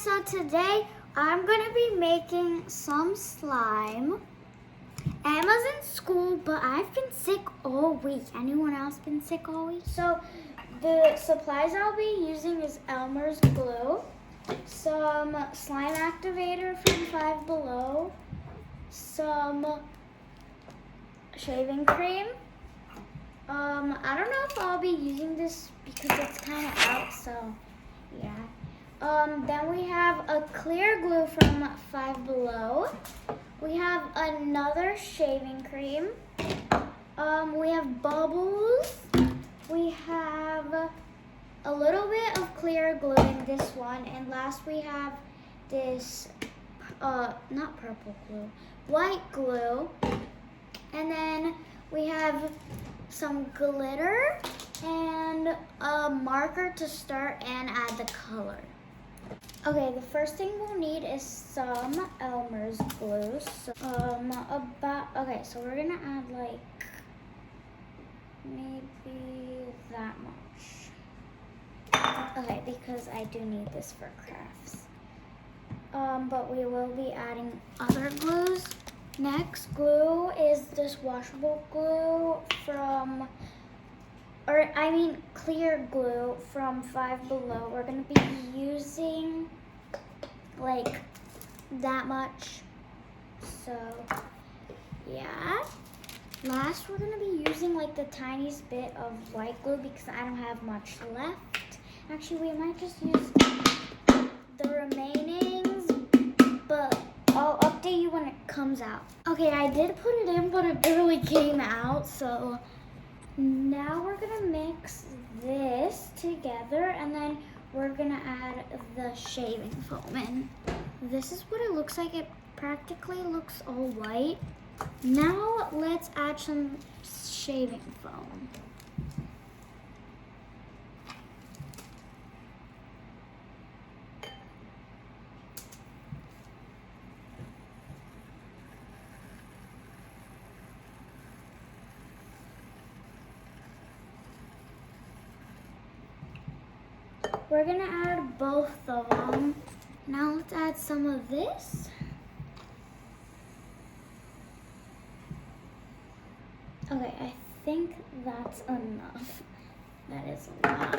so today I'm gonna be making some slime. Emma's in school, but I've been sick all week. Anyone else been sick all week? So the supplies I'll be using is Elmer's glue, some slime activator from Five Below, some shaving cream. I don't know if I'll be using this because it's kind of out, so yeah. Then we have a clear glue from Five Below. We have another shaving cream. We have bubbles. We have a little bit of clear glue in this one. And last we have this, not purple glue, white glue. And then we have some glitter and a marker to start and add the color. Okay, the first thing we'll need is some Elmer's glue. So, so we're gonna add like maybe that much. Okay, because I do need this for crafts. But we will be adding other glues. Next glue is this washable glue from, clear glue from Five Below. We're gonna be using like that much. So yeah. Last, we're gonna be using like the tiniest bit of white glue because I don't have much left. Actually, we might just use the remainings, but I'll update you when it comes out. Okay, I did put it in, but it barely came out. So now we're gonna mix this together and then we're gonna add the shaving foam in. This is what it looks like. It practically looks all white. Now let's add some shaving foam. We're gonna add both of them. Now let's add some of this. Okay, I think that's enough. That is a lot.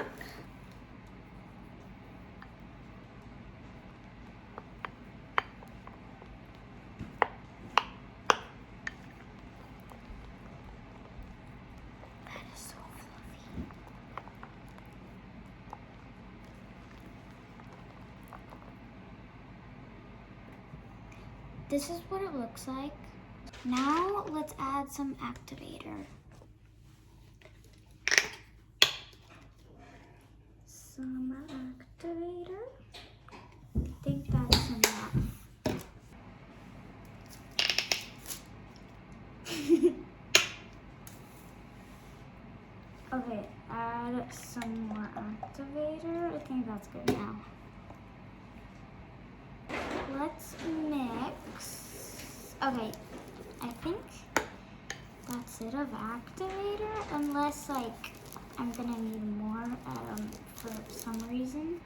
That is so fluffy. This is what it looks like. Now let's add some activator. Some activator. I think that's enough. Okay, add some more activator. I think that's good now. Let's mix. Okay, I think that's it of activator, unless like I'm gonna need more for some reason.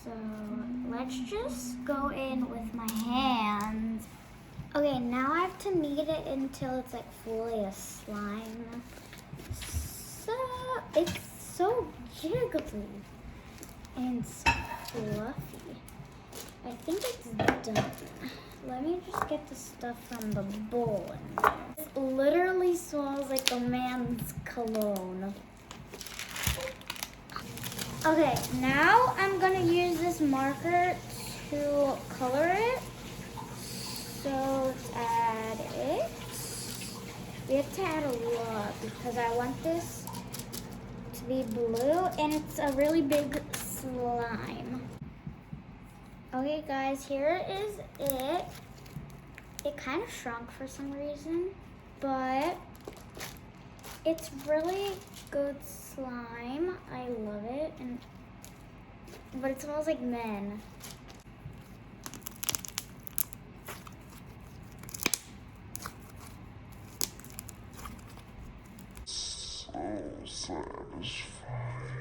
So let's just go in with my hands. Okay, now I have to knead it until it's like fully a slime. So it's so jiggly and so fluffy. I think it's done. Let me just get the stuff from the bowl in there. It literally smells like a man's cologne. Okay, now I'm gonna use this marker to color it. So let's add it. We have to add a lot because I want this to be blue and it's a really big slime. Okay guys, here is it. It kind of shrunk for some reason, but it's really good slime. I love it, but it smells like men. So satisfying.